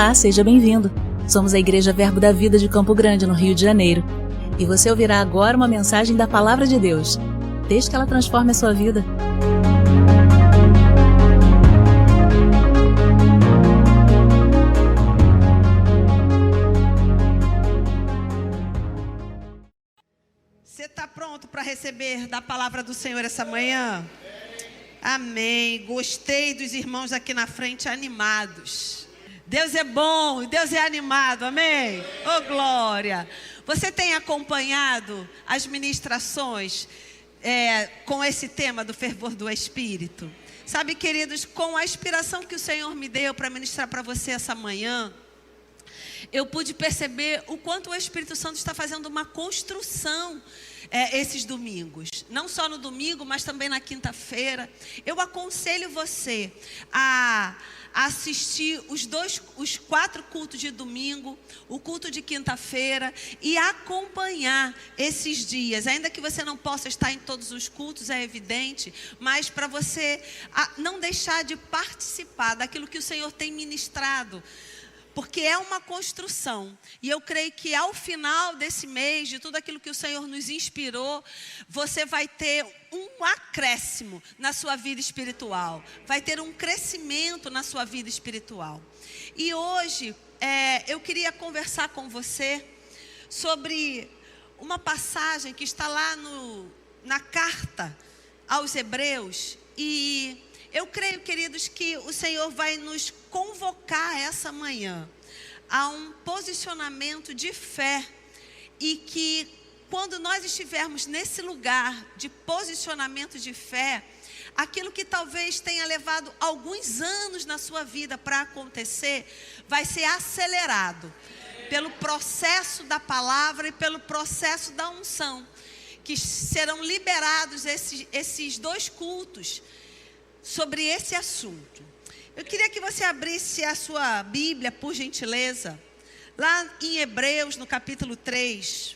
Olá, seja bem-vindo. Somos a Igreja Verbo da Vida de Campo Grande, no Rio de Janeiro. E você ouvirá agora uma mensagem da Palavra de Deus. Desde que ela transforme a sua vida. Você está pronto para receber da Palavra do Senhor essa manhã? Amém. Gostei dos irmãos aqui na frente animados. Deus é bom e Deus é animado, amém? Oh, glória! Você tem acompanhado as ministrações com esse tema do fervor do Espírito? Sabe, queridos, com a inspiração que o Senhor me deu para ministrar para você essa manhã, eu pude perceber o quanto o Espírito Santo está fazendo uma construção esses domingos. Não só no domingo, mas também na quinta-feira. Eu aconselho você a assistir os 4 cultos de domingo, o culto de quinta-feira, e acompanhar esses dias. Ainda que você não possa estar em todos os cultos, é evidente, mas para você não deixar de participar daquilo que o Senhor tem ministrado. Porque é uma construção, e eu creio que ao final desse mês, de tudo aquilo que o Senhor nos inspirou, você vai ter um acréscimo na sua vida espiritual, vai ter um crescimento na sua vida espiritual. E hoje, eu queria conversar com você sobre uma passagem que está lá na carta aos Hebreus, e eu creio, queridos, que o Senhor vai nos convocar essa manhã a um posicionamento de fé, e que quando nós estivermos nesse lugar de posicionamento de fé, aquilo que talvez tenha levado alguns anos na sua vida para acontecer, vai ser acelerado pelo processo da palavra e pelo processo da unção, que serão liberados esses 2 cultos sobre esse assunto. Eu queria que você abrisse a sua Bíblia, por gentileza, lá em Hebreus, no capítulo 3.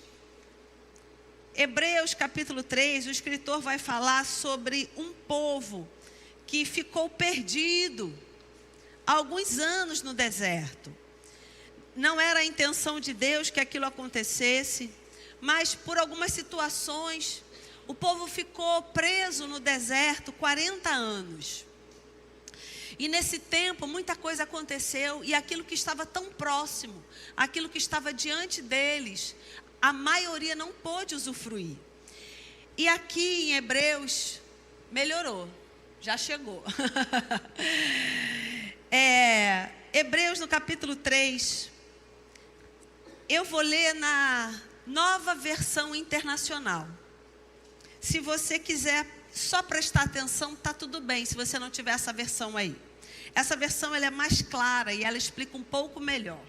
Hebreus, capítulo 3, o escritor vai falar sobre um povo que ficou perdido há alguns anos no deserto. Não era a intenção de Deus que aquilo acontecesse, mas por algumas situações, o povo ficou preso no deserto 40 anos. E nesse tempo, muita coisa aconteceu, e aquilo que estava tão próximo, aquilo que estava diante deles, a maioria não pôde usufruir. E aqui em Hebreus, melhorou, já chegou. Hebreus no capítulo 3, eu vou ler na Nova Versão Internacional. Se você quiser só prestar atenção, tá tudo bem, se você não tiver essa versão aí. Essa versão ela é mais clara e ela explica um pouco melhor.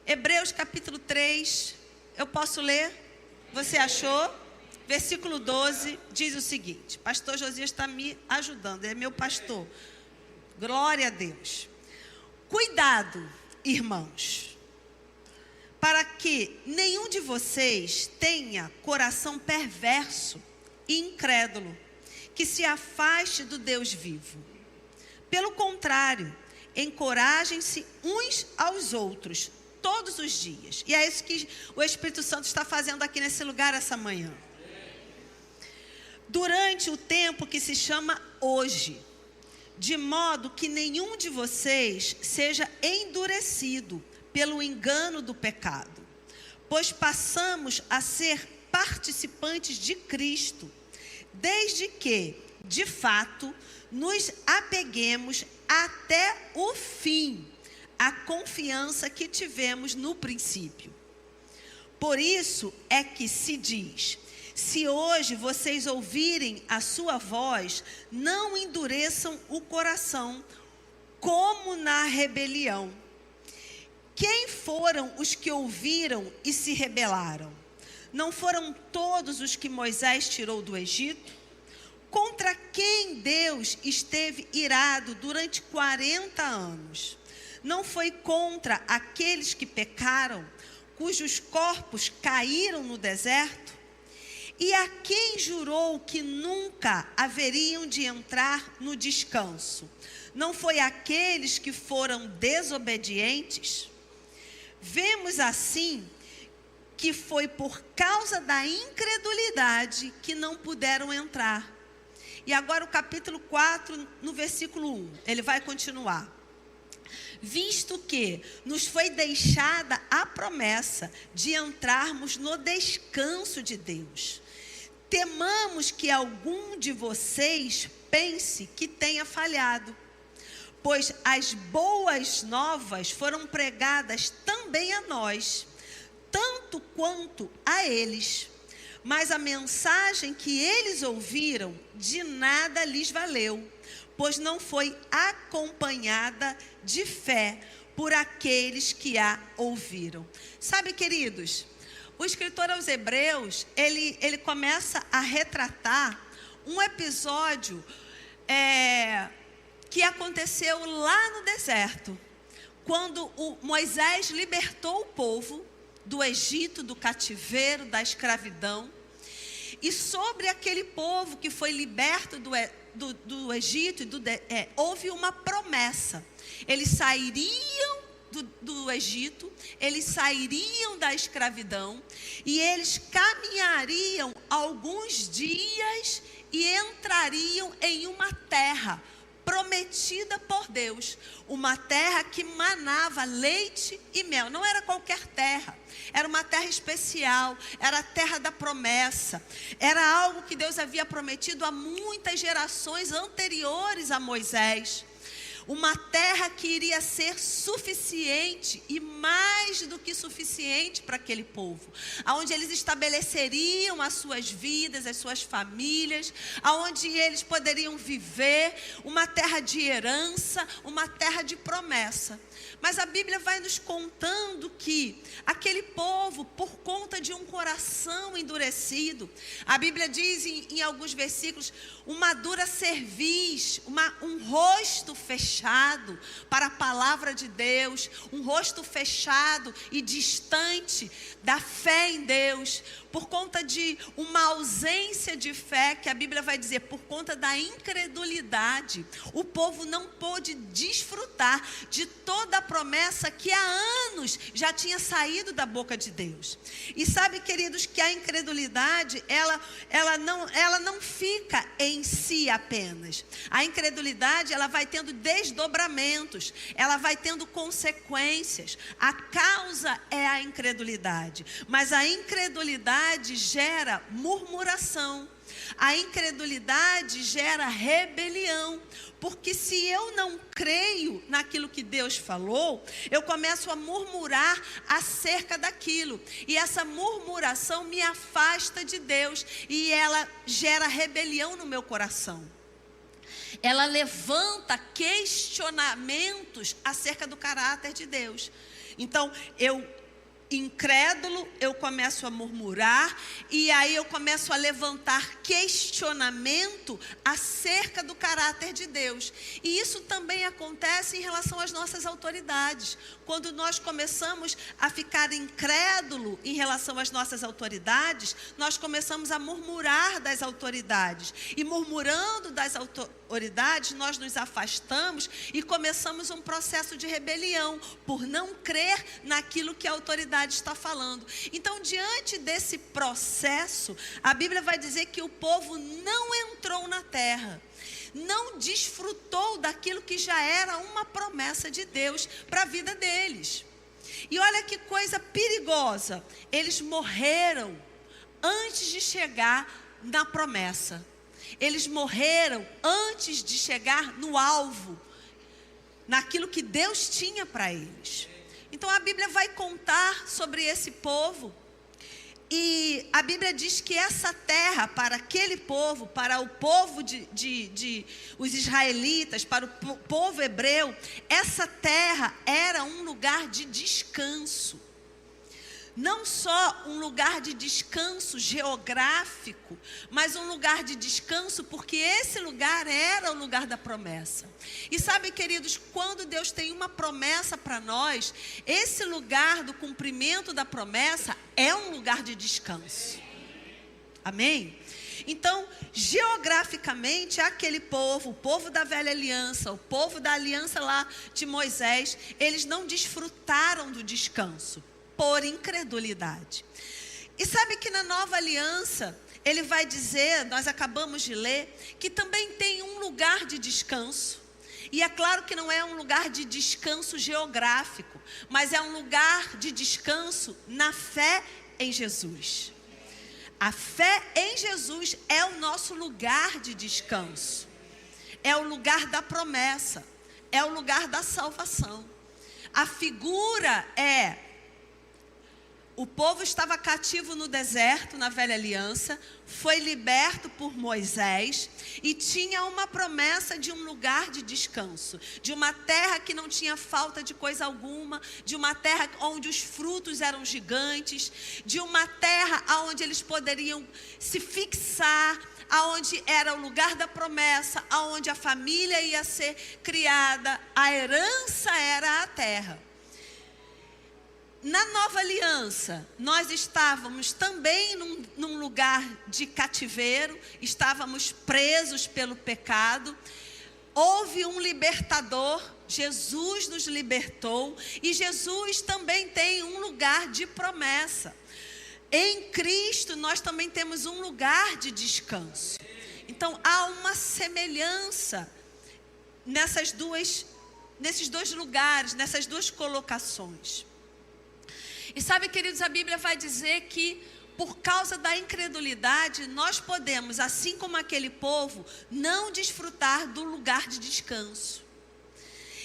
Hebreus capítulo 3, eu posso ler? Você achou? Versículo 12 diz o seguinte: pastor Josias está me ajudando, é meu pastor. Glória a Deus. Cuidado, irmãos, para que nenhum de vocês tenha coração perverso e incrédulo, que se afaste do Deus vivo. Pelo contrário, encorajem-se uns aos outros todos os dias. E é isso que o Espírito Santo está fazendo aqui nesse lugar essa manhã. Durante o tempo que se chama hoje, de modo que nenhum de vocês seja endurecido pelo engano do pecado, pois passamos a ser participantes de Cristo, desde que, de fato, nos apeguemos até o fim à confiança que tivemos no princípio. Por isso é que se diz: se hoje vocês ouvirem a sua voz, não endureçam o coração, como na rebelião. Quem foram os que ouviram e se rebelaram? Não foram todos os que Moisés tirou do Egito? Contra quem Deus esteve irado durante 40 anos? Não foi contra aqueles que pecaram, cujos corpos caíram no deserto? E a quem jurou que nunca haveriam de entrar no descanso? não foi aqueles que foram desobedientes? Vemos assim que foi por causa da incredulidade que não puderam entrar. E agora o capítulo 4, no versículo 1, ele vai continuar. Visto que nos foi deixada a promessa de entrarmos no descanso de Deus, temamos que algum de vocês pense que tenha falhado, pois as boas novas foram pregadas também a nós, tanto quanto a eles. Mas a mensagem que eles ouviram de nada lhes valeu, pois não foi acompanhada de fé por aqueles que a ouviram. Sabe, queridos, o escritor aos Hebreus, ele começa a retratar um episódio que aconteceu lá no deserto, quando Moisés libertou o povo do Egito, do cativeiro, da escravidão. E sobre aquele povo que foi liberto do Egito, houve uma promessa. Eles sairiam do Egito, eles sairiam da escravidão e eles caminhariam alguns dias e entrariam em uma terra prometida por Deus, uma terra que manava leite e mel. Não era qualquer terra, era uma terra especial, era a terra da promessa, era algo que Deus havia prometido a muitas gerações anteriores a Moisés. Uma terra que iria ser suficiente e mais do que suficiente para aquele povo, aonde eles estabeleceriam as suas vidas, as suas famílias, aonde eles poderiam viver, uma terra de herança, uma terra de promessa. Mas a Bíblia vai nos contando que aquele povo, por conta de um coração endurecido, a Bíblia diz em alguns versículos, uma dura cerviz, um rosto fechado para a palavra de Deus, um rosto fechado e distante da fé em Deus, por conta de uma ausência de fé, que a Bíblia vai dizer, por conta da incredulidade, o povo não pôde desfrutar de toda a promessa que há anos já tinha saído da boca de Deus. E sabe, queridos, que a incredulidade, ela não fica em si apenas. A incredulidade, ela vai tendo desdobramentos, ela vai tendo consequências. A causa é a incredulidade, mas a incredulidade gera murmuração, a incredulidade gera rebelião, porque se eu não creio naquilo que Deus falou, eu começo a murmurar acerca daquilo, e essa murmuração me afasta de Deus, e ela gera rebelião no meu coração. Ela levanta questionamentos acerca do caráter de Deus. Então, incrédulo, eu começo a murmurar, e aí eu começo a levantar questionamento acerca do caráter de Deus. E isso também acontece em relação às nossas autoridades. Quando nós começamos a ficar incrédulo em relação às nossas autoridades, nós começamos a murmurar das autoridades. E murmurando das autoridades, nós nos afastamos e começamos um processo de rebelião, por não crer naquilo que a autoridade está falando. Então, diante desse processo, a Bíblia vai dizer que o povo não entrou na terra, não desfrutou daquilo que já era uma promessa de Deus para a vida deles. E olha que coisa perigosa, eles morreram antes de chegar na promessa. Eles morreram antes de chegar no alvo, naquilo que Deus tinha para eles. Então a Bíblia vai contar sobre esse povo, e a Bíblia diz que essa terra, para aquele povo, para o povo os israelitas, para o povo hebreu, essa terra era um lugar de descanso. Não só um lugar de descanso geográfico, mas um lugar de descanso porque esse lugar era o lugar da promessa. E sabe, queridos, quando Deus tem uma promessa para nós, esse lugar do cumprimento da promessa é um lugar de descanso. Amém? Então, geograficamente, aquele povo, o povo da velha aliança, o povo da aliança lá de Moisés, eles não desfrutaram do descanso, por incredulidade. E sabe que na nova aliança, ele vai dizer, nós acabamos de ler, que também tem um lugar de descanso. E é claro que não é um lugar de descanso geográfico, mas é um lugar de descanso na fé em Jesus. A fé em Jesus é o nosso lugar de descanso. É o lugar da promessa. É o lugar da salvação. A figura é: o povo estava cativo no deserto, na velha aliança, foi liberto por Moisés e tinha uma promessa de um lugar de descanso, de uma terra que não tinha falta de coisa alguma, de uma terra onde os frutos eram gigantes, de uma terra onde eles poderiam se fixar, aonde era o lugar da promessa, aonde a família ia ser criada, a herança era a terra. Na nova aliança, nós estávamos também num lugar de cativeiro, estávamos presos pelo pecado. Houve um libertador, Jesus nos libertou, e Jesus também tem um lugar de promessa. Em Cristo, nós também temos um lugar de descanso. Então, há uma semelhança nesses dois lugares, nessas duas colocações. E sabe, queridos, a Bíblia vai dizer que por causa da incredulidade, nós podemos, assim como aquele povo, não desfrutar do lugar de descanso.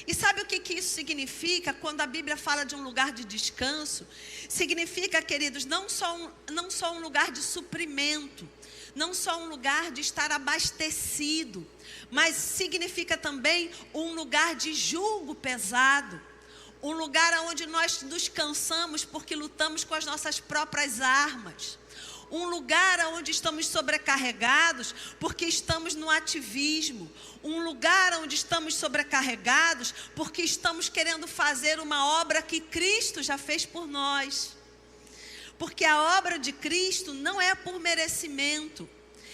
E sabe o que isso significa quando a Bíblia fala de um lugar de descanso? Significa, queridos, não só um lugar de suprimento, não só um lugar de estar abastecido, mas significa também um lugar de jugo pesado. Um lugar onde nós nos cansamos porque lutamos com as nossas próprias armas. Um lugar onde estamos sobrecarregados porque estamos no ativismo. Um lugar onde estamos sobrecarregados porque estamos querendo fazer uma obra que Cristo já fez por nós. Porque a obra de Cristo não é por merecimento.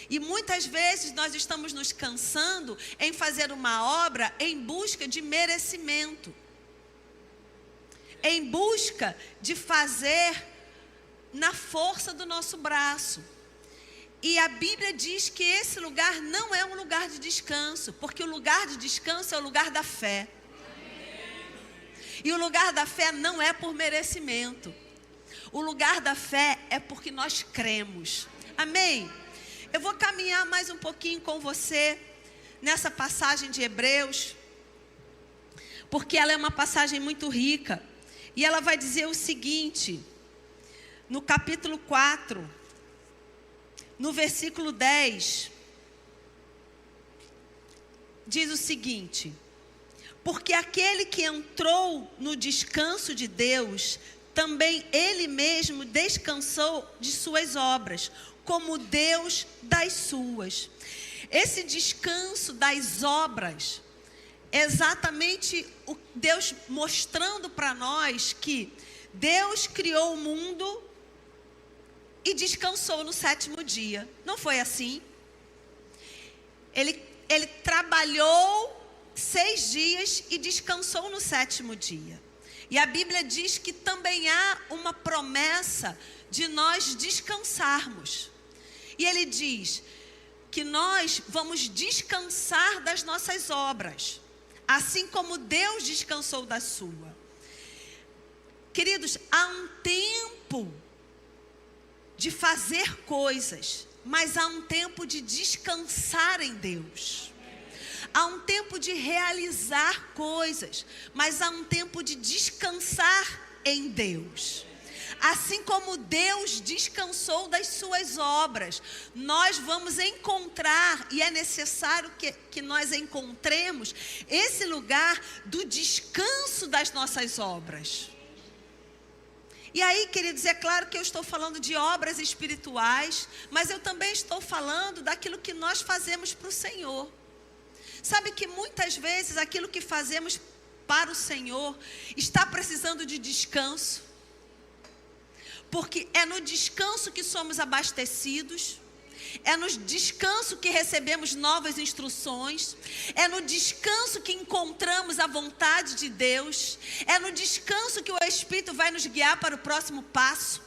E muitas vezes nós estamos nos cansando em fazer uma obra em busca de merecimento. Em busca de fazer na força do nosso braço. E a Bíblia diz que esse lugar não é um lugar de descanso, porque o lugar de descanso é o lugar da fé. E o lugar da fé não é por merecimento. O lugar da fé é porque nós cremos. Amém? Eu vou caminhar mais um pouquinho com você nessa passagem de Hebreus, porque ela é uma passagem muito rica. E ela vai dizer o seguinte, no capítulo 4, no versículo 10, diz o seguinte: porque aquele que entrou no descanso de Deus, também ele mesmo descansou de suas obras, como Deus das suas. Esse descanso das obras, exatamente o Deus mostrando para nós que Deus criou o mundo e descansou no 7º dia. Não foi assim? Ele trabalhou 6 dias e descansou no 7º dia. E a Bíblia diz que também há uma promessa de nós descansarmos. E ele diz que nós vamos descansar das nossas obras, assim como Deus descansou da sua. Queridos, há um tempo de fazer coisas, mas há um tempo de descansar em Deus. Há um tempo de realizar coisas, mas há um tempo de descansar em Deus. Assim como Deus descansou das suas obras, nós vamos encontrar, e é necessário que nós encontremos esse lugar do descanso das nossas obras. E aí, queridos, é claro que eu estou falando de obras espirituais, mas eu também estou falando daquilo que nós fazemos para o Senhor. Sabe que muitas vezes aquilo que fazemos para o Senhor está precisando de descanso. Porque é no descanso que somos abastecidos, É no descanso que recebemos novas instruções. É no descanso que encontramos a vontade de Deus. É no descanso que o Espírito vai nos guiar para o próximo passo.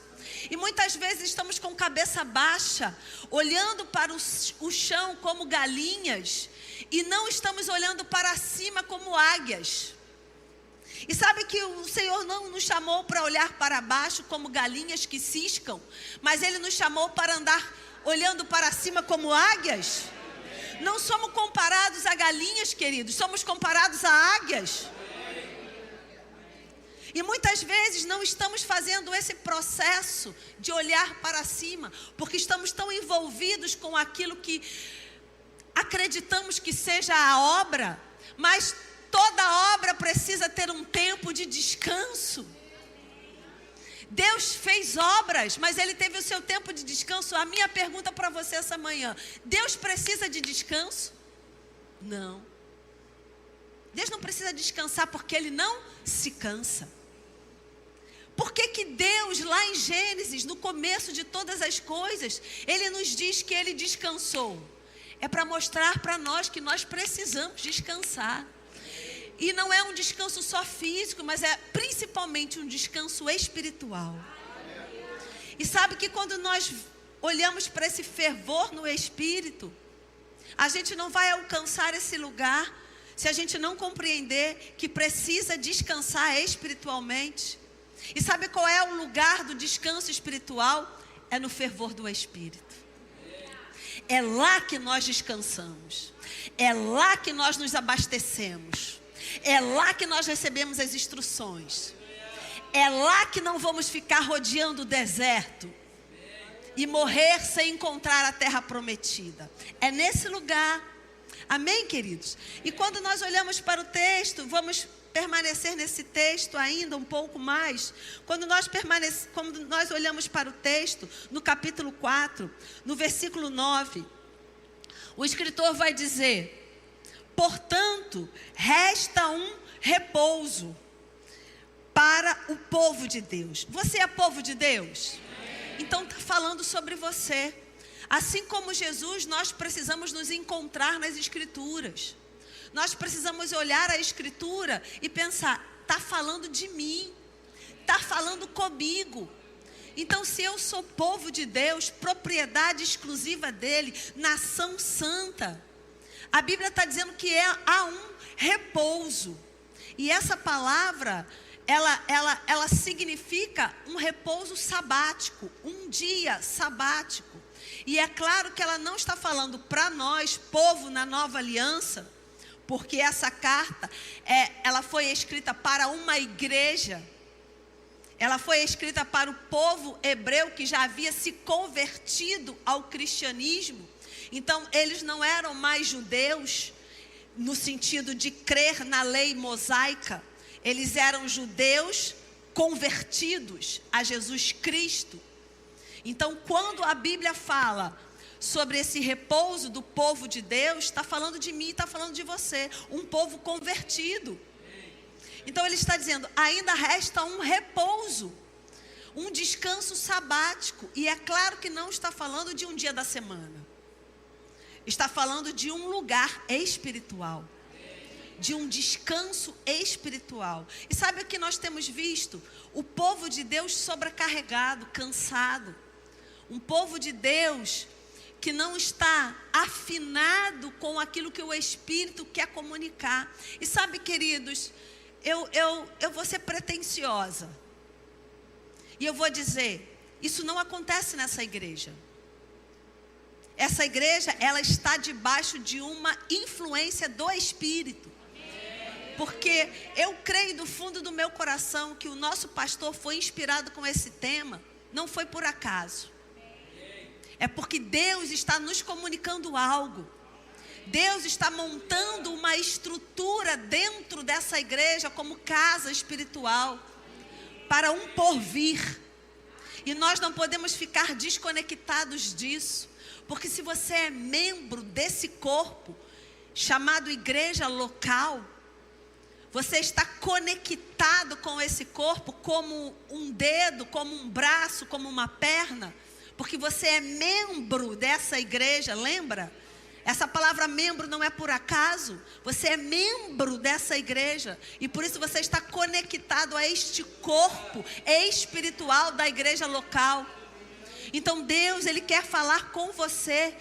E muitas vezes estamos com cabeça baixa, olhando para o chão como galinhas, e não estamos olhando para cima como águias. E sabe que o Senhor não nos chamou para olhar para baixo como galinhas que ciscam, mas Ele nos chamou para andar olhando para cima como águias. Não somos comparados a galinhas, queridos, somos comparados a águias. E muitas vezes não estamos fazendo esse processo de olhar para cima, porque estamos tão envolvidos com aquilo que acreditamos que seja a obra, mas toda obra precisa ter um tempo de descanso. Deus fez obras, mas Ele teve o seu tempo de descanso. A minha pergunta para você essa manhã: Deus precisa de descanso? Não. Deus não precisa descansar porque Ele não se cansa. Por que Deus, lá em Gênesis, no começo de todas as coisas, Ele nos diz que Ele descansou? É para mostrar para nós que nós precisamos descansar. E não é um descanso só físico, mas é principalmente um descanso espiritual. E sabe que quando nós olhamos para esse fervor no Espírito, a gente não vai alcançar esse lugar se a gente não compreender que precisa descansar espiritualmente. E sabe qual é o lugar do descanso espiritual? É no fervor do Espírito. É lá que nós descansamos. É lá que nós nos abastecemos. É lá que nós recebemos as instruções. É lá que não vamos ficar rodeando o deserto e morrer sem encontrar a terra prometida. É nesse lugar. Amém, queridos? E quando nós olhamos para o texto, vamos permanecer nesse texto ainda um pouco mais. Quando nós olhamos para o texto, no capítulo 4, no versículo 9, o escritor vai dizer: portanto, resta um repouso para o povo de Deus. Você é povo de Deus? Então está falando sobre você. Assim como Jesus, nós precisamos nos encontrar nas Escrituras. Nós precisamos olhar a Escritura e pensar: está falando de mim, está falando comigo. Então, se eu sou povo de Deus, propriedade exclusiva dele, nação santa, a Bíblia está dizendo que há um repouso. E essa palavra, ela significa um repouso sabático, um dia sabático. E é claro que ela não está falando para nós, povo na nova aliança, porque essa carta, ela foi escrita para uma igreja. Ela foi escrita para o povo hebreu que já havia se convertido ao cristianismo. Então, eles não eram mais judeus no sentido de crer na lei mosaica. Eles eram judeus convertidos a Jesus Cristo. Então, quando a Bíblia fala sobre esse repouso do povo de Deus, está falando de mim, está falando de você, um povo convertido. Então ele está dizendo: ainda resta um repouso, um descanso sabático. E é claro que não está falando de um dia da semana. Está falando de um lugar espiritual, de um descanso espiritual. E sabe o que nós temos visto? O povo de Deus sobrecarregado, cansado. Um povo de Deus que não está afinado com aquilo que o Espírito quer comunicar. E sabe, queridos, eu vou ser pretensiosa. E eu vou dizer, isso não acontece nessa igreja. Essa igreja, ela está debaixo de uma influência do Espírito. Porque eu creio do fundo do meu coração que o nosso pastor foi inspirado com esse tema, não foi por acaso. É porque Deus está nos comunicando algo. Deus está montando uma estrutura dentro dessa igreja como casa espiritual para um porvir. E nós não podemos ficar desconectados disso. Porque se você é membro desse corpo chamado igreja local, você está conectado com esse corpo como um dedo, como um braço, como uma perna. Porque porque você é membro dessa igreja, lembra? Essa palavra membro não é por acaso. Você é membro dessa igreja. E por isso você está conectado a este corpo espiritual da igreja local. Então Deus, Ele quer falar com você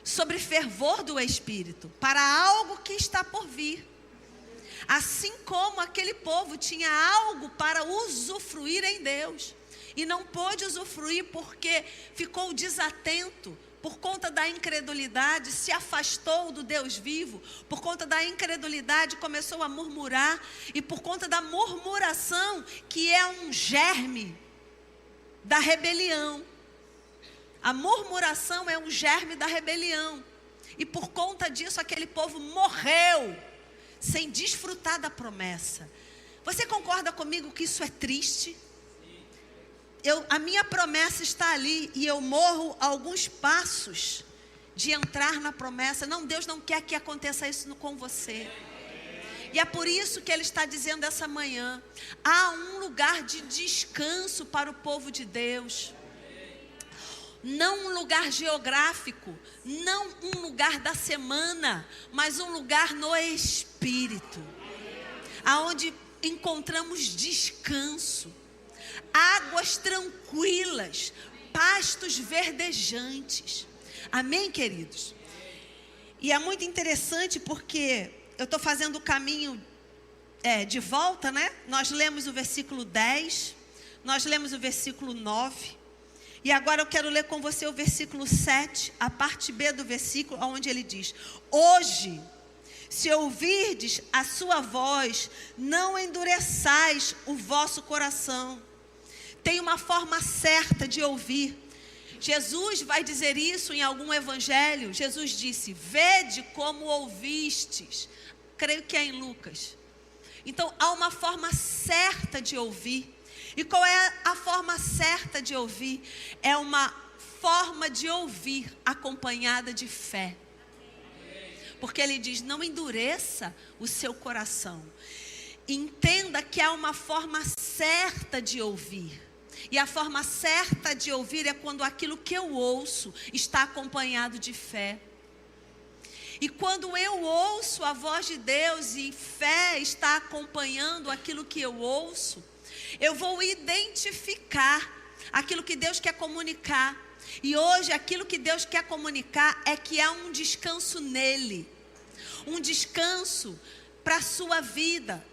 sobre fervor do Espírito, para algo que está por vir. Assim como aquele povo tinha algo para usufruir em Deus, e não pôde usufruir porque ficou desatento, por conta da incredulidade, se afastou do Deus vivo, por conta da incredulidade começou a murmurar, e por conta da murmuração, que é um germe da rebelião. A murmuração é um germe da rebelião, e por conta disso aquele povo morreu, sem desfrutar da promessa. Você concorda comigo que isso é triste? A minha promessa está ali e eu morro a alguns passos de entrar na promessa. Não, Deus não quer que aconteça isso com você. E é por isso que Ele está dizendo essa manhã, há um lugar de descanso para o povo de Deus. Não um lugar geográfico, não um lugar da semana, mas um lugar no Espírito, aonde encontramos descanso. Águas tranquilas, pastos verdejantes. Amém, queridos? E é muito interessante porque eu estou fazendo o caminho de volta, né? Nós lemos o versículo 10, nós lemos o versículo 9. E agora eu quero ler com você o versículo 7, a parte B do versículo, onde ele diz: hoje, se ouvirdes a sua voz, não endureçais o vosso coração. Tem uma forma certa de ouvir. Jesus vai dizer isso em algum evangelho. Jesus disse: vede como ouvistes. Creio que é em Lucas. Então há uma forma certa de ouvir. E qual é a forma certa de ouvir? É uma forma de ouvir acompanhada de fé. Porque ele diz: não endureça o seu coração. Entenda que há uma forma certa de ouvir. E a forma certa de ouvir é quando aquilo que eu ouço está acompanhado de fé. E quando eu ouço a voz de Deus e fé está acompanhando aquilo que eu ouço, eu vou identificar aquilo que Deus quer comunicar. E hoje aquilo que Deus quer comunicar é que há um descanso nele. Um descanso para a sua vida.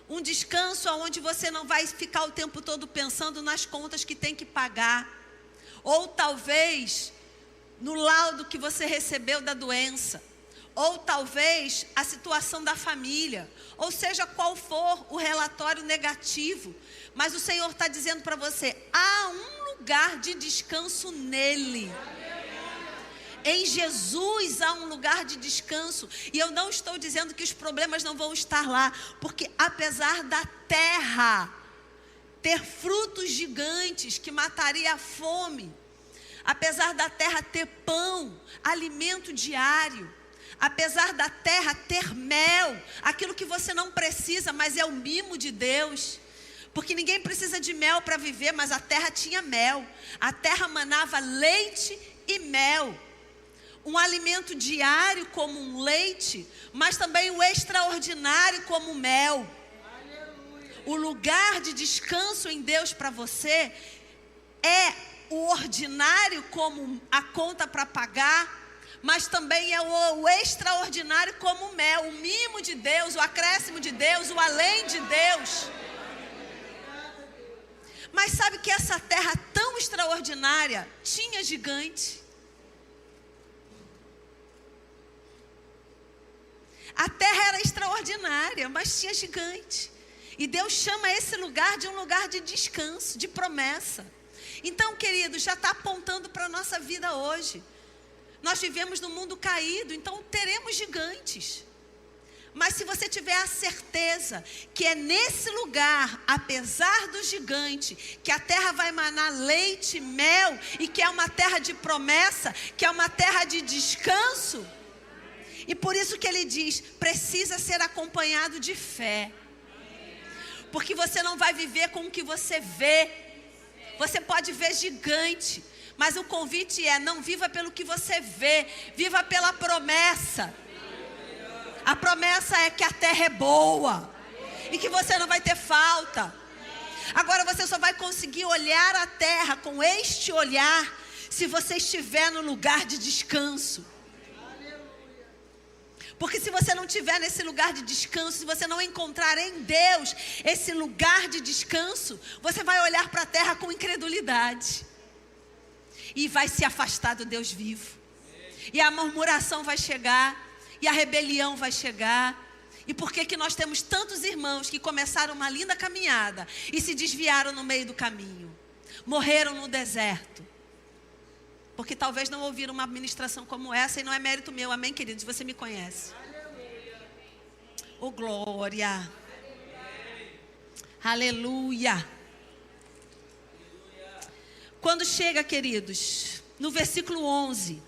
Um descanso onde você não vai ficar o tempo todo pensando nas contas que tem que pagar. Ou talvez no laudo que você recebeu da doença. Ou talvez a situação da família. Ou seja, qual for o relatório negativo. Mas o Senhor está dizendo para você: há um lugar de descanso nele. Em Jesus há um lugar de descanso. E eu não estou dizendo que os problemas não vão estar lá. Porque apesar da terra ter frutos gigantes que mataria a fome, apesar da terra ter pão, alimento diário, apesar da terra ter mel, aquilo que você não precisa, mas é o mimo de Deus. Porque ninguém precisa de mel para viver, mas a terra tinha mel. A terra manava leite e mel. Um alimento diário como um leite, mas também o extraordinário como mel. O lugar de descanso em Deus para você é o ordinário como a conta para pagar, mas também é o extraordinário como mel, o mimo de Deus, o acréscimo de Deus, o além de Deus. Mas sabe que essa terra tão extraordinária tinha gigante. A terra era extraordinária, mas tinha gigante. E Deus chama esse lugar de um lugar de descanso, de promessa. Então, queridos, já está apontando para a nossa vida hoje. Nós vivemos num mundo caído, então teremos gigantes. Mas se você tiver a certeza que é nesse lugar, apesar do gigante, que a terra vai emanar leite, mel, e que é uma terra de promessa, que é uma terra de descanso. E por isso que ele diz, precisa ser acompanhado de fé. Porque você não vai viver com o que você vê. Você pode ver gigante, Mas o convite é: não viva pelo que você vê, viva pela promessa. A promessa é que a terra é boa e que você não vai ter falta. Agora você só vai conseguir olhar a terra com este olhar se você estiver no lugar de descanso. Porque se você não estiver nesse lugar de descanso, se você não encontrar em Deus esse lugar de descanso, você vai olhar para a terra com incredulidade e vai se afastar do Deus vivo. E a murmuração vai chegar, e a rebelião vai chegar. E por que nós temos tantos irmãos que começaram uma linda caminhada e se desviaram no meio do caminho? Morreram no deserto. Porque talvez não ouviram uma ministração como essa, e não é mérito meu, amém, queridos? Você me conhece. Oh, glória. Aleluia. Quando chega, queridos, no versículo 11,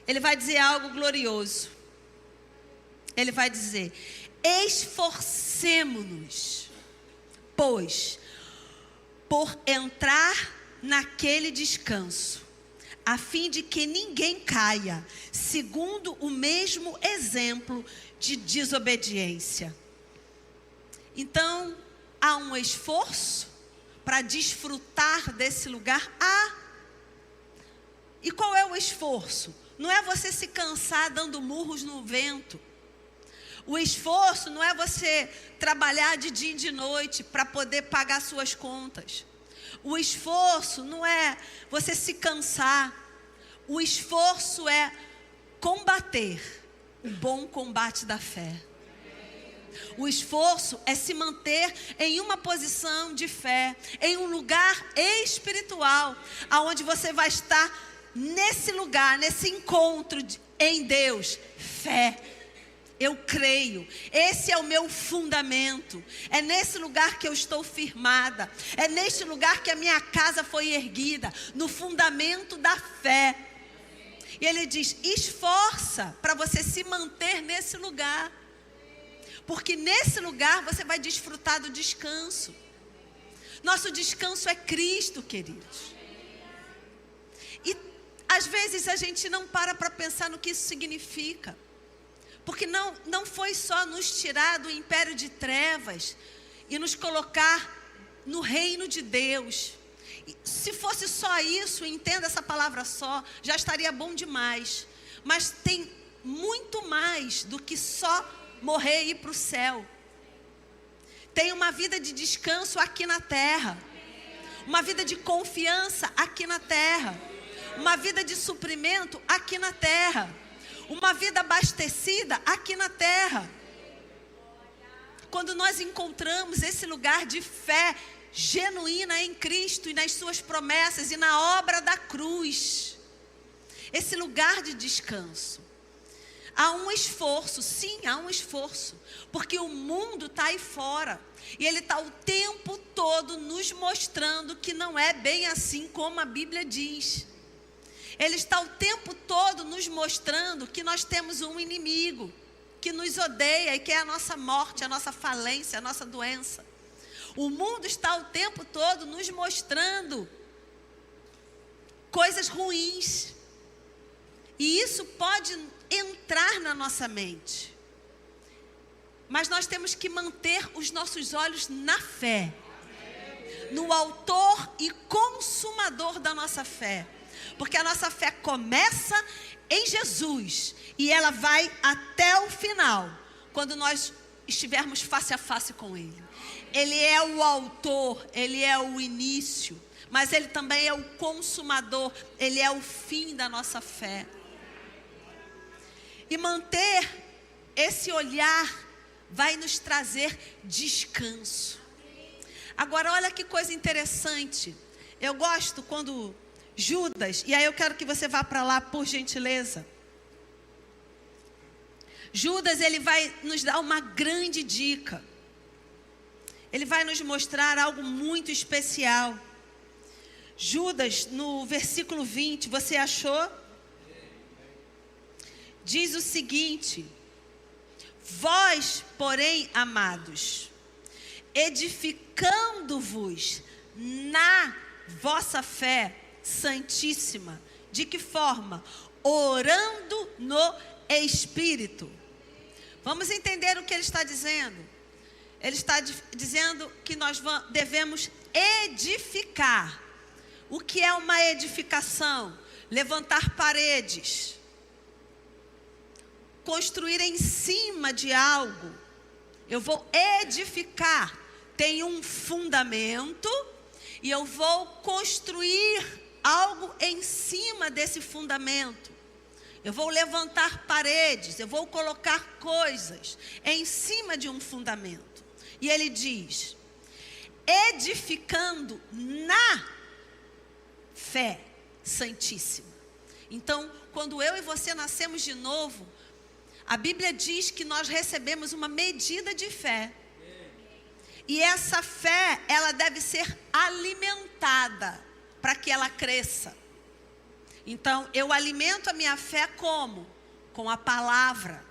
ele vai dizer algo glorioso. Ele vai dizer: esforcemo-nos, pois, por entrar naquele descanso, a fim de que ninguém caia, segundo o mesmo exemplo de desobediência. Então, há um esforço para desfrutar desse lugar? E qual é o esforço? Não é você se cansar dando murros no vento. O esforço não é você trabalhar de dia e de noite para poder pagar suas contas. O esforço não é você se cansar. O esforço é combater o bom combate da fé. O esforço é se manter em uma posição de fé, em um lugar espiritual, aonde você vai estar nesse lugar, nesse encontro em Deus. Fé. Eu creio, esse é o meu fundamento, é nesse lugar que eu estou firmada, é neste lugar que a minha casa foi erguida, no fundamento da fé. E ele diz: esforça para você se manter nesse lugar, porque nesse lugar você vai desfrutar do descanso. Nosso descanso é Cristo, queridos. E às vezes a gente não para pensar no que isso significa. Porque não foi só nos tirar do império de trevas e nos colocar no reino de Deus. Se fosse só isso, entenda essa palavra só, já estaria bom demais. Mas tem muito mais do que só morrer e ir para o céu. Tem uma vida de descanso aqui na terra. Uma vida de confiança aqui na terra. Uma vida de suprimento aqui na terra. Uma vida abastecida aqui na terra. Quando nós encontramos esse lugar de fé genuína em Cristo e nas suas promessas e na obra da cruz, esse lugar de descanso, há um esforço, sim, há um esforço, porque o mundo está aí fora e ele está o tempo todo nos mostrando que não é bem assim como a Bíblia diz. Ele está o tempo todo nos mostrando que nós temos um inimigo que nos odeia e que é a nossa morte, a nossa falência, a nossa doença. O mundo está o tempo todo nos mostrando coisas ruins. E isso pode entrar na nossa mente. Mas nós temos que manter os nossos olhos na fé, no autor e consumador da nossa fé. Porque a nossa fé começa em Jesus e ela vai até o final, quando nós estivermos face a face com Ele. Ele é o autor, Ele é o início, mas Ele também é o consumador, Ele é o fim da nossa fé. E manter esse olhar vai nos trazer descanso. Agora, olha que coisa interessante. Eu gosto quando Judas, e aí eu quero que você vá para lá, por gentileza. Judas, ele vai nos dar uma grande dica. Ele vai nos mostrar algo muito especial. Judas, no versículo 20, você achou? Diz o seguinte: vós, porém, amados, edificando-vos na vossa fé santíssima. De que forma? Orando no Espírito. Vamos entender o que ele está dizendo. Ele está dizendo que nós devemos edificar. O que é uma edificação? Levantar paredes. Construir em cima de algo. Eu vou edificar. Tem um fundamento e eu vou construir algo em cima desse fundamento. Eu vou levantar paredes, eu vou colocar coisas em cima de um fundamento. E ele diz, edificando na fé santíssima. Então, quando eu e você nascemos de novo, a Bíblia diz que nós recebemos uma medida de fé. E essa fé, ela deve ser alimentada para que ela cresça. Então, eu alimento a minha fé como? Com a palavra.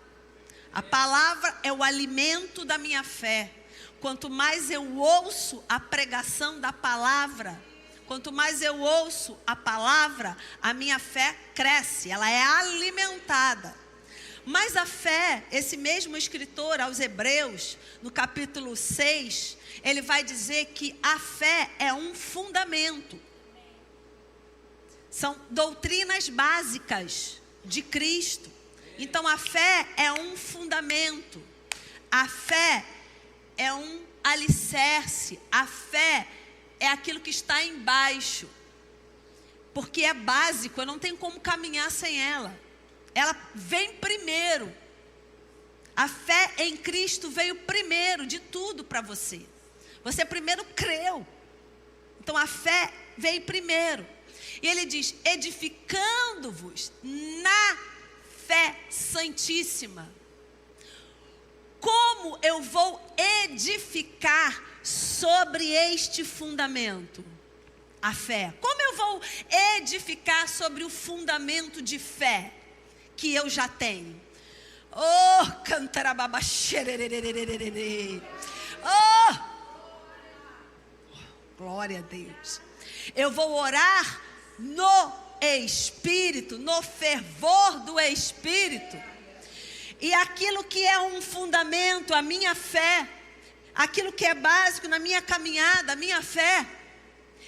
A palavra é o alimento da minha fé. Quanto mais eu ouço a pregação da palavra, quanto mais eu ouço a palavra, a minha fé cresce, ela é alimentada. Mas a fé, esse mesmo escritor aos Hebreus, no capítulo 6, ele vai dizer que a fé é um fundamento. São doutrinas básicas de Cristo. Então a fé é um fundamento. A fé é um alicerce. A fé é aquilo que está embaixo. Porque é básico, eu não tenho como caminhar sem ela. Ela vem primeiro. A fé em Cristo veio primeiro de tudo para você. Você primeiro creu. Então a fé veio primeiro. E ele diz, edificando-vos na fé santíssima. Como eu vou edificar sobre este fundamento? A fé. Como eu vou edificar sobre o fundamento de fé que eu já tenho? Oh, cantarababa xererererererere. Oh, glória a Deus. Eu vou orar no Espírito, no fervor do Espírito. E aquilo que é um fundamento, a minha fé, aquilo que é básico na minha caminhada, a minha fé,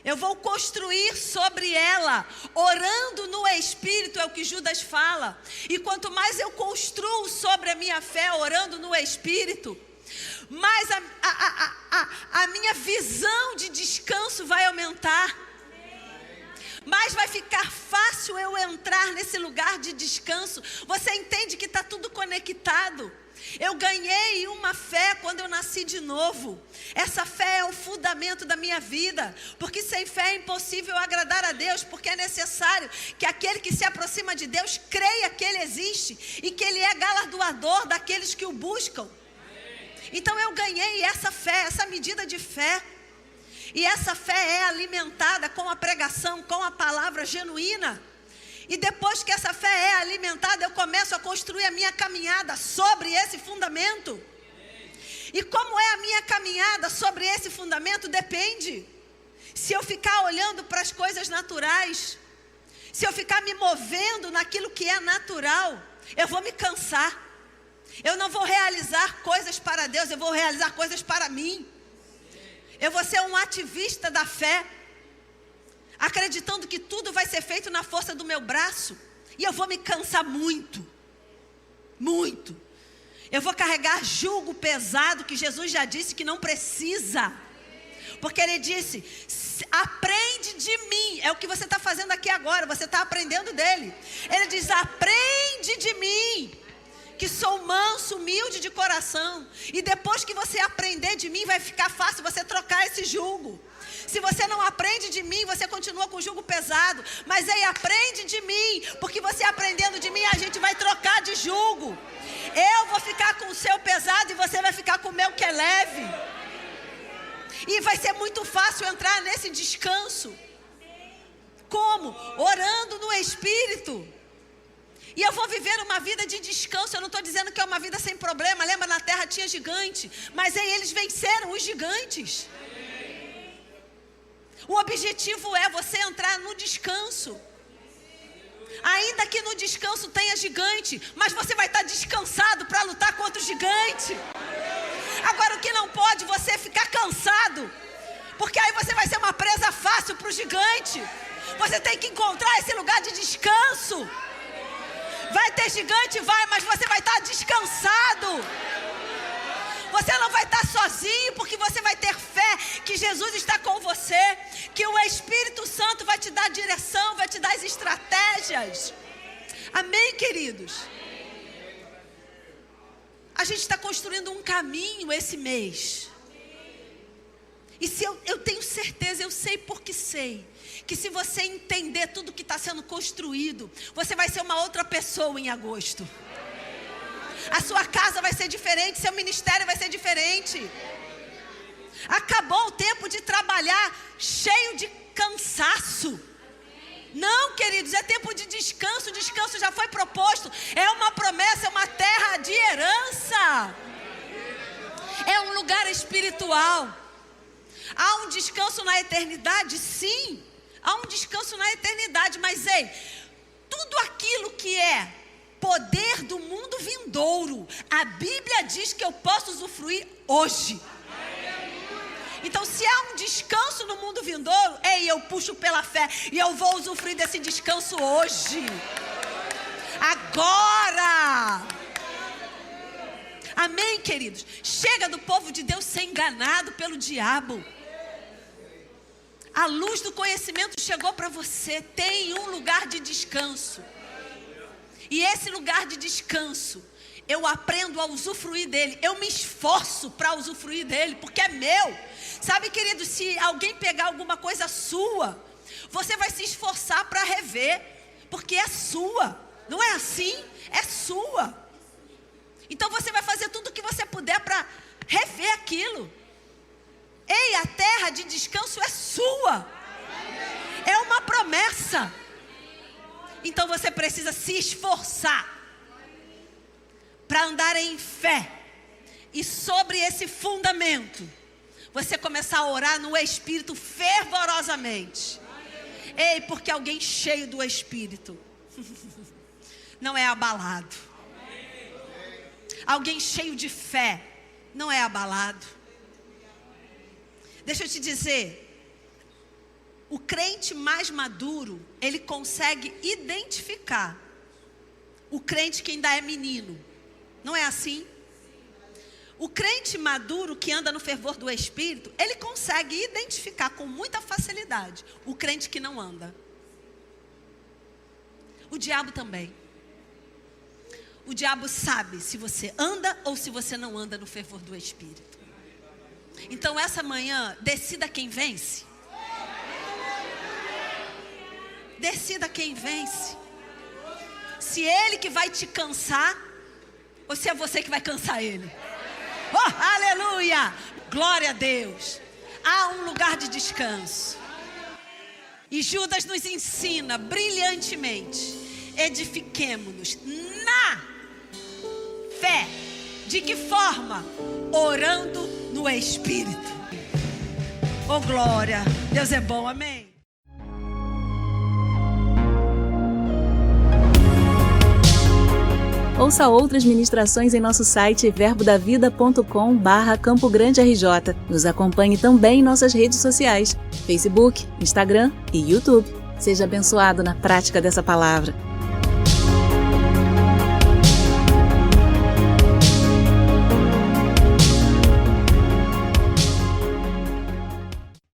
eu vou construir sobre ela, orando no Espírito, é o que Judas fala. E quanto mais eu construo sobre a minha fé, orando no Espírito, mais a minha visão de descanso vai aumentar. Mas vai ficar fácil eu entrar nesse lugar de descanso. Você entende que está tudo conectado. Eu ganhei uma fé quando eu nasci de novo. Essa fé é o fundamento da minha vida. Porque sem fé é impossível agradar a Deus. Porque é necessário que aquele que se aproxima de Deus creia que Ele existe. E que Ele é galardoador daqueles que o buscam. Então eu ganhei essa fé, essa medida de fé. E essa fé é alimentada com a pregação, com a palavra genuína. E depois que essa fé é alimentada, eu começo a construir a minha caminhada sobre esse fundamento. E como é a minha caminhada sobre esse fundamento? Depende. Se eu ficar olhando para as coisas naturais, se eu ficar me movendo naquilo que é natural, eu vou me cansar. Eu não vou realizar coisas para Deus, eu vou realizar coisas para mim. Eu vou ser um ativista da fé, acreditando que tudo vai ser feito na força do meu braço. E eu vou me cansar muito. Muito. Eu vou carregar jugo pesado, que Jesus já disse que não precisa. Porque Ele disse, aprende de mim. É o que você está fazendo aqui agora, você está aprendendo dele. Ele diz, aprende de mim, que sou manso, humilde de coração. E depois que você aprender de mim, vai ficar fácil você trocar esse jugo. Se você não aprende de mim, você continua com o jugo pesado. Mas aí aprende de mim, porque você aprendendo de mim, a gente vai trocar de jugo. Eu vou ficar com o seu pesado e você vai ficar com o meu que é leve. E vai ser muito fácil entrar nesse descanso. Como? Orando no Espírito. E eu vou viver uma vida de descanso. Eu não estou dizendo que é uma vida sem problema. Lembra, na terra tinha gigante, mas aí eles venceram os gigantes. O objetivo é você entrar no descanso. Ainda que no descanso tenha gigante, mas você vai estar descansado para lutar contra o gigante. Agora, o que não pode, você ficar cansado, porque aí você vai ser uma presa fácil para o gigante. Você tem que encontrar esse lugar de descanso. Vai ter gigante, vai, mas você vai estar descansado. Você não vai estar sozinho, porque você vai ter fé que Jesus está com você, que o Espírito Santo vai te dar direção, vai te dar as estratégias. Amém, queridos? A gente está construindo um caminho esse mês. E se eu tenho certeza, eu sei porque sei, que se você entender tudo que está sendo construído, você vai ser uma outra pessoa em agosto. A sua casa vai ser diferente, seu ministério vai ser diferente. Acabou o tempo de trabalhar cheio de cansaço. Não, queridos, é tempo de descanso. O descanso já foi proposto. É uma promessa, é uma terra de herança. É um lugar espiritual. Há um descanso na eternidade? Sim, há um descanso na eternidade. Mas ei, tudo aquilo que é poder do mundo vindouro, a Bíblia diz que eu posso usufruir hoje. Então, se há um descanso no mundo vindouro, ei, eu puxo pela fé e eu vou usufruir desse descanso hoje. Agora. Amém, queridos? Chega do povo de Deus ser enganado pelo diabo. A luz do conhecimento chegou para você. Tem um lugar de descanso. E esse lugar de descanso, eu aprendo a usufruir dele. Eu me esforço para usufruir dele, porque é meu. Sabe, querido, se alguém pegar alguma coisa sua, você vai se esforçar para rever, porque é sua. Não é assim? É sua. Então você vai fazer tudo o que você puder para rever aquilo. Ei, a terra de descanso é sua. É uma promessa. Então você precisa se esforçar para andar em fé. E sobre esse fundamento, você começar a orar no Espírito fervorosamente. Ei, porque alguém cheio do Espírito não é abalado. Alguém cheio de fé não é abalado. Deixa eu te dizer, o crente mais maduro, ele consegue identificar o crente que ainda é menino. Não é assim? O crente maduro que anda no fervor do Espírito, ele consegue identificar com muita facilidade o crente que não anda. O diabo também. O diabo sabe se você anda ou se você não anda no fervor do Espírito. Então essa manhã, decida quem vence. Decida quem vence. Se ele que vai te cansar, ou se é você que vai cansar ele. Oh, aleluia! Glória a Deus. Há um lugar de descanso. E Judas nos ensina brilhantemente. Edifiquemo-nos na fé. De que forma? Orando no Espírito. Oh, glória. Deus é bom, amém. Ouça outras ministrações em nosso site verbodavida.com/Campo Grande RJ. Nos acompanhe também em nossas redes sociais, Facebook, Instagram e YouTube. Seja abençoado na prática dessa palavra.